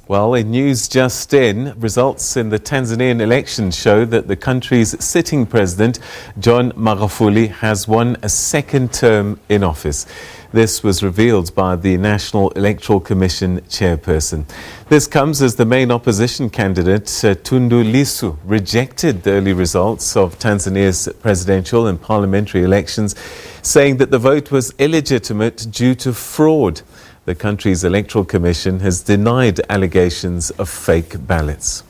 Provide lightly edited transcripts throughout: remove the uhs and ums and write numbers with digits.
Well, in news just in, results in the Tanzanian election show that the country's sitting president, John Magufuli, has won a second term in office. This was revealed by the National Electoral Commission chairperson. This comes as the main opposition candidate, Tundu Lissu, rejected the early results of Tanzania's presidential and parliamentary elections, saying that the vote was illegitimate due to fraud. The country's electoral commission has denied allegations of fake ballots.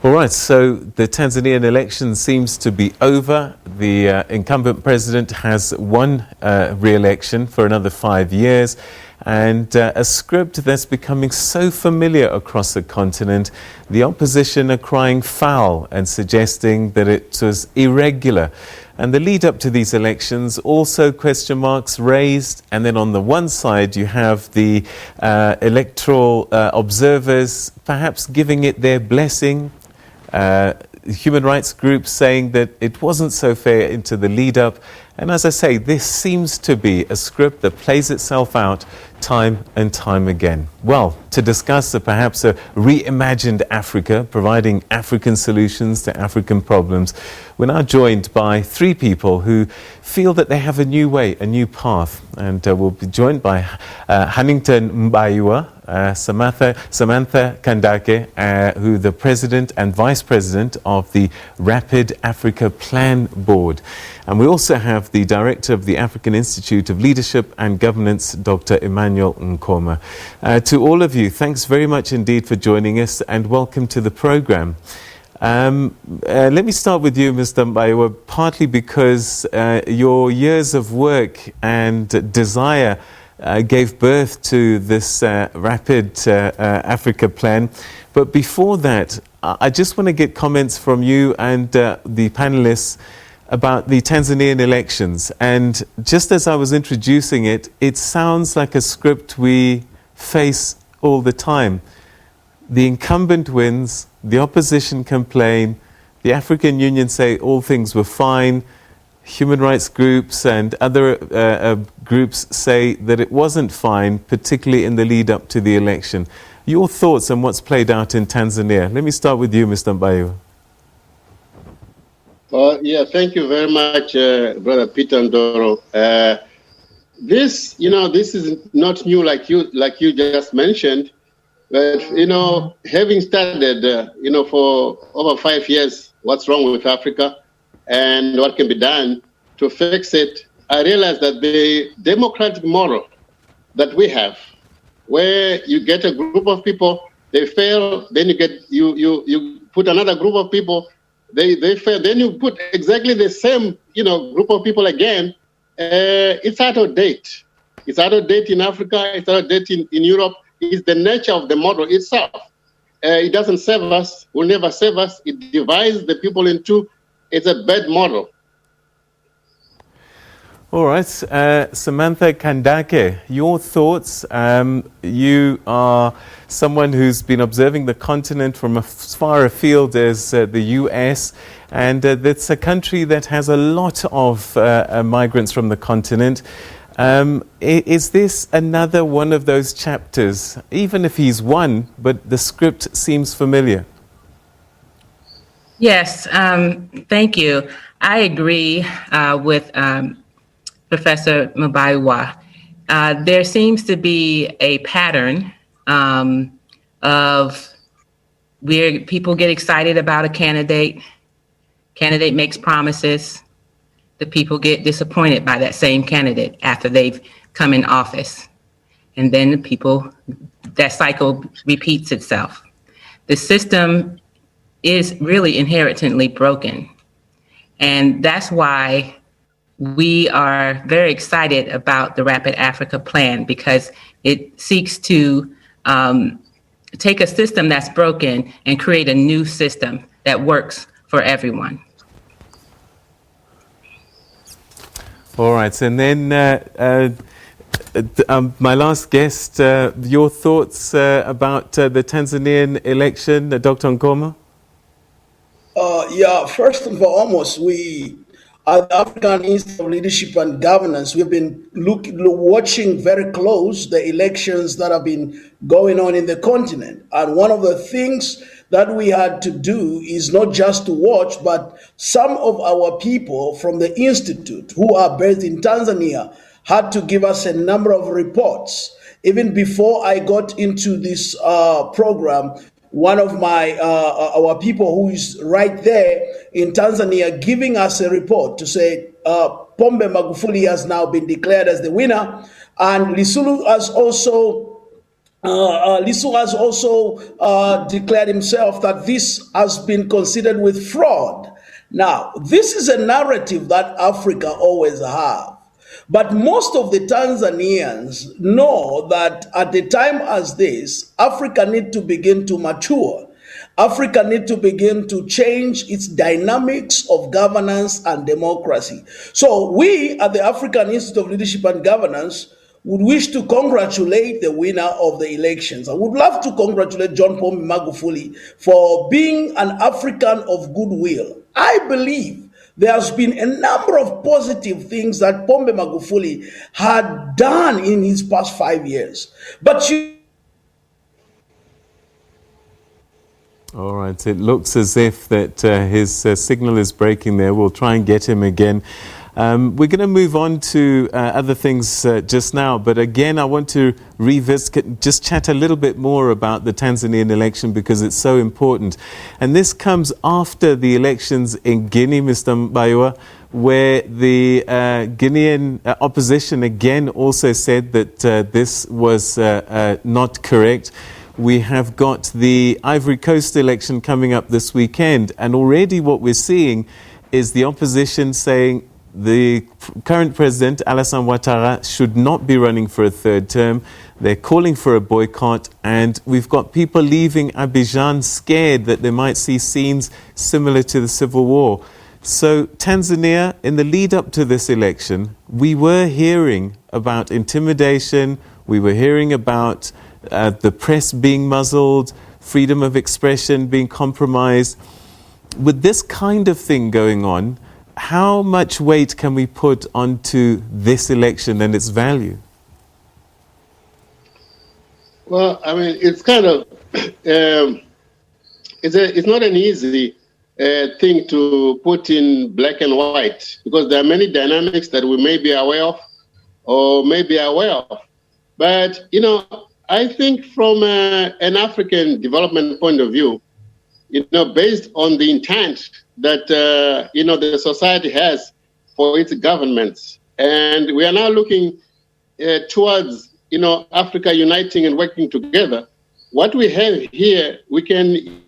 All right, so the Tanzanian election seems to be over. The incumbent president has won re-election for another 5 years, and a script that's becoming so familiar across the continent. The opposition are crying foul and suggesting that it was irregular. And the lead up to these elections, also question marks raised. And then on the one side, you have the electoral observers perhaps giving it their blessing. Human rights groups saying that it wasn't so fair into the lead up. And as I say, this seems to be a script that plays itself out time and time again. Well, to discuss perhaps a reimagined Africa, providing African solutions to African problems, we're now joined by three people who feel that they have a new way, a new path. And we'll be joined by Hannington, Mubaiwa, Samantha Kandake, who the president and vice president of the Rapid Africa Plan Board. And we also have the director of the African Institute of Leadership and Governance, Dr. Emmanuel Nkhoma. To all of you, thanks very much indeed for joining us and welcome to the program. Let me start with you, Mr. Mubaiwa, partly because your years of work and desire gave birth to this Rapid Africa plan. But before that, I just want to get comments from you and the panelists about the Tanzanian elections. And just as I was introducing it, it sounds like a script we face all the time. The incumbent wins, the opposition complain, the African Union say all things were fine, human rights groups and other groups say that it wasn't fine, particularly in the lead up to the election. Your thoughts on what's played out in Tanzania? Let me start with you, Mr. Mubaiwa. Thank you very much, Brother Peter Ndoro. This is not new, like you just mentioned. But having studied, for over 5 years, what's wrong with Africa and what can be done to fix it, I realized that the democratic model that we have, where you get a group of people, they fail, then you put another group of people. They fail. Then you put exactly the same, group of people again. It's out of date. It's out of date in Africa. It's out of date in Europe. It's the nature of the model itself. It doesn't serve us. Will never serve us. It divides the people in two. It's a bad model. All right, Samantha Kandake, your thoughts. You are someone who's been observing the continent from as far afield as the US, and it's a country that has a lot of migrants from the continent. Is this another one of those chapters, even if he's won, but the script seems familiar? Yes, thank you. I agree with Professor Mubaiwa. There seems to be a pattern of where people get excited about a candidate makes promises, the people get disappointed by that same candidate after they've come in office. And then that cycle repeats itself. The system is really inherently broken. And that's why we are very excited about the Rapid Africa Plan, because it seeks to take a system that's broken and create a new system that works for everyone. All right, and then my last guest, your thoughts about the Tanzanian election, Dr. Nkhoma? First and foremost, at the African Institute of Leadership and Governance, we've been watching very close the elections that have been going on in the continent. And one of the things that we had to do is not just to watch, but some of our people from the Institute who are based in Tanzania had to give us a number of reports. Even before I got into this program, one of my our people who is right there in Tanzania giving us a report to say Pombe Magufuli has now been declared as the winner, and Lisulu has also declared himself that this has been considered with fraud. Now, this is a narrative that Africa always have. But most of the Tanzanians know that at a time as this, Africa needs to begin to mature. Africa needs to begin to change its dynamics of governance and democracy. So we at the African Institute of Leadership and Governance would wish to congratulate the winner of the elections. I would love to congratulate John Pombe Magufuli for being an African of goodwill. I believe there has been a number of positive things that Pombe Magufuli had done in his past 5 years. But All right, it looks as if that his signal is breaking there. We'll try and get him again. We're going to move on to other things just now, but again, I want to revisit, just chat a little bit more about the Tanzanian election because it's so important. And this comes after the elections in Guinea, Mr. Mubaiwa, where the Guinean opposition again also said that this was not correct. We have got the Ivory Coast election coming up this weekend, and already what we're seeing is the opposition saying the current president, Alassane Ouattara, should not be running for a third term. They're calling for a boycott, and we've got people leaving Abidjan scared that they might see scenes similar to the Civil War. So Tanzania, in the lead up to this election, we were hearing about intimidation, we were hearing about the press being muzzled, freedom of expression being compromised. With this kind of thing going on, how much weight can we put onto this election and its value? Well, I mean, it's kind of, it's not an easy thing to put in black and white because there are many dynamics that we may be aware of or may be aware of. But, you know, I think from an African development point of view, you know, based on the intent that, you know, the society has for its governments, and we are now looking towards, you know, Africa uniting and working together, what we have here, we can...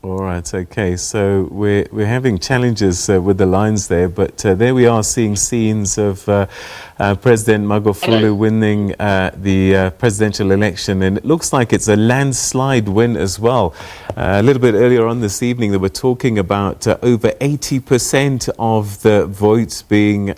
All right, okay, so we're having challenges with the lines there, but there we are seeing scenes of President Magufuli winning the presidential election, and it looks like it's a landslide win as well. A little bit earlier on this evening, they were talking about over 80% of the votes being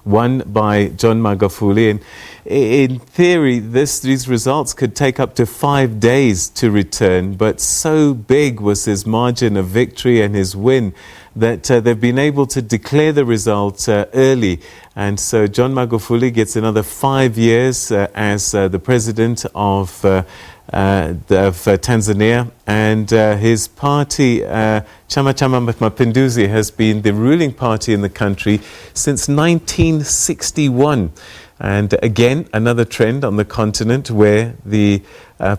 won by John Magufuli, and in theory, these results could take up to 5 days to return, but so big was his margin of victory and his win that they've been able to declare the results early. And so John Magufuli gets another 5 years as the president of Tanzania, and his party, Chama cha Mapinduzi, has been the ruling party in the country since 1961. And again, another trend on the continent where the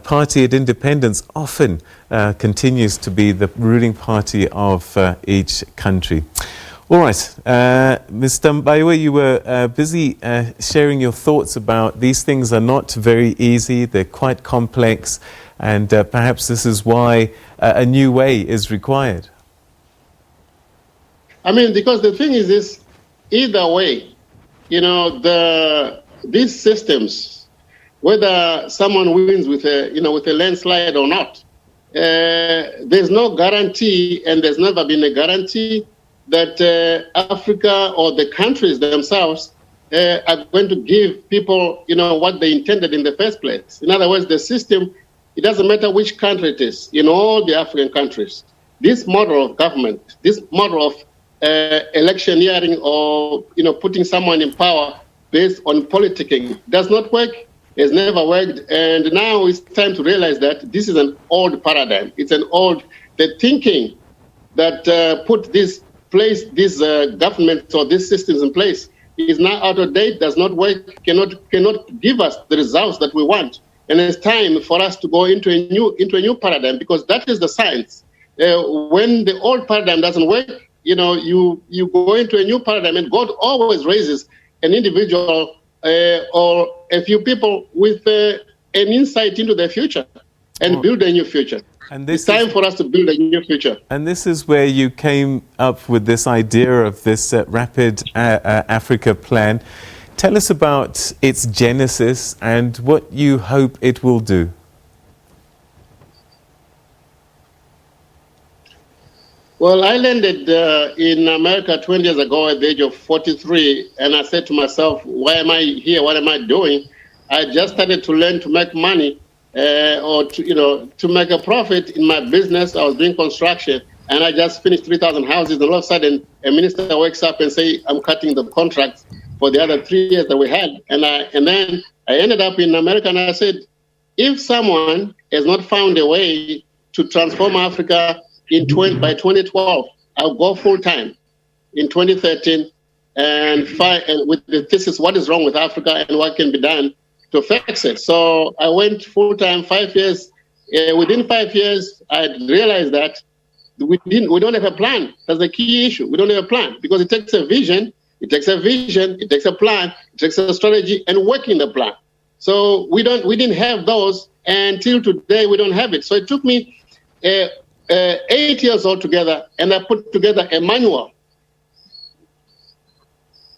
party at independence often continues to be the ruling party of each country. All right, Mr. Mubaiwa, you were busy sharing your thoughts about these things are not very easy, they're quite complex, and perhaps this is why a new way is required. I mean, because the thing is this, either way, you know, these systems, whether someone wins with a, you know, with a landslide or not, there's no guarantee, and there's never been a guarantee that Africa or the countries themselves are going to give people, you know, what they intended in the first place. In other words, the system it doesn't matter which country it is, in all the African countries, this model of government, this model of electioneering or putting someone in power based on politicking does not work. It's never worked, and now it's time to realize that this is an old paradigm. It's an old the thinking that put these governments or these systems in place is now out of date, does not work, cannot give us the results that we want. And it's time for us to go into a new paradigm, because that is the science. When the old paradigm doesn't work, you go into a new paradigm, and God always raises an individual or a few people with an insight into their future and build a new future. And it's time for us to build a new future. And this is where you came up with this idea of this Rapid Africa plan. Tell us about its genesis and what you hope it will do. Well, I landed in America 20 years ago at the age of 43, and I said to myself, why am I here? What am I doing? I just started to learn to make money or to make a profit in my business. I was doing construction, and I just finished 3,000 houses, and all of a sudden a minister wakes up and say, I'm cutting the contracts for the other 3 years that we had. And then I ended up in America, and I said, if someone has not found a way to transform Africa by 2012, I'll go full-time in 2013 and with the thesis, what is wrong with Africa and what can be done to fix it. So I went full-time 5 years. Within 5 years, I realized that we don't have a plan. That's the key issue. We don't have a plan, because it takes a vision, it takes a plan, it takes a strategy, and working the plan. So we didn't have those, and until today we don't have it. So it took me 8 years altogether, and I put together a manual.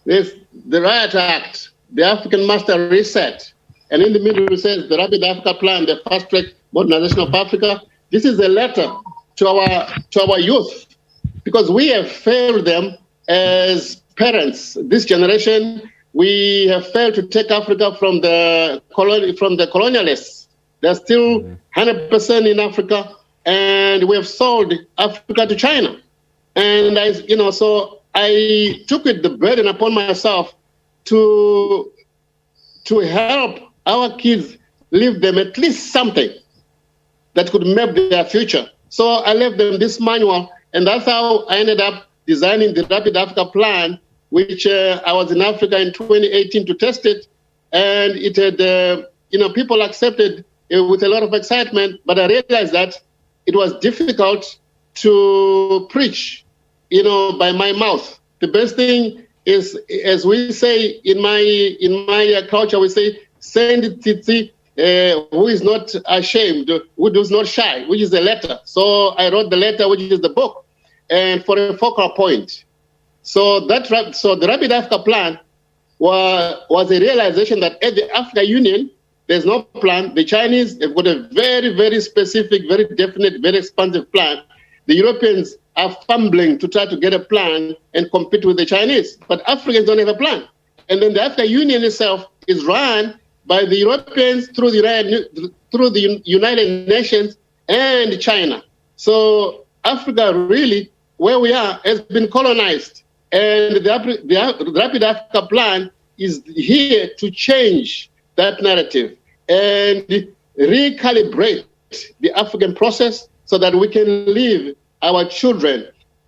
There's the Riot Act, the African Master Reset, and in the middle it says the Rapid Africa Plan, the Fast Track Modernization of Africa. This is a letter to our youth, because we have failed them as parents. This generation, we have failed to take Africa from the colonialists. They're still 100% in Africa, and we have sold Africa to China. And so I took the burden upon myself to help our kids leave them at least something that could map their future. So I left them this manual, and that's how I ended up designing the Rapid Africa Plan, which I was in Africa in 2018 to test it, and it had, people accepted with a lot of excitement, but I realized that it was difficult to preach, by my mouth. The best thing is, as we say in my culture, we say, send it who is not ashamed, who does not shy, which is the letter. So I wrote the letter, which is the book, and for a focal point. So the Rapid Africa Plan was a realization that at the Africa Union, there's no plan. The Chinese have got a very, very specific, very definite, very expansive plan. The Europeans are fumbling to try to get a plan and compete with the Chinese, but Africans don't have a plan. And then the Africa Union itself is run by the Europeans through the United Nations and China. So Africa really, where we are, has been colonized. And the Rapid Africa Plan is here to change that narrative and recalibrate the African process so that we can leave our children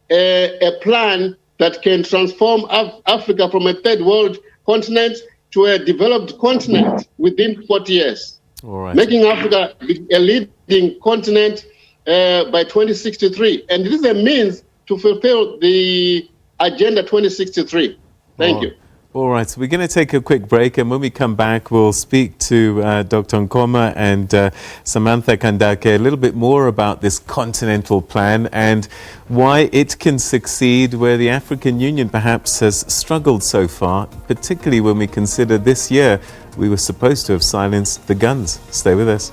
a plan that can transform Africa from a third world continent to a developed continent within 40 years. All right. Making Africa a leading continent by 2063. And this is a means to fulfill the Agenda 2063. Thank you. All right, so we're going to take a quick break, and when we come back, we'll speak to Dr. Nkhoma and Samantha Kandake a little bit more about this continental plan and why it can succeed where the African Union perhaps has struggled so far, particularly when we consider this year we were supposed to have silenced the guns. Stay with us.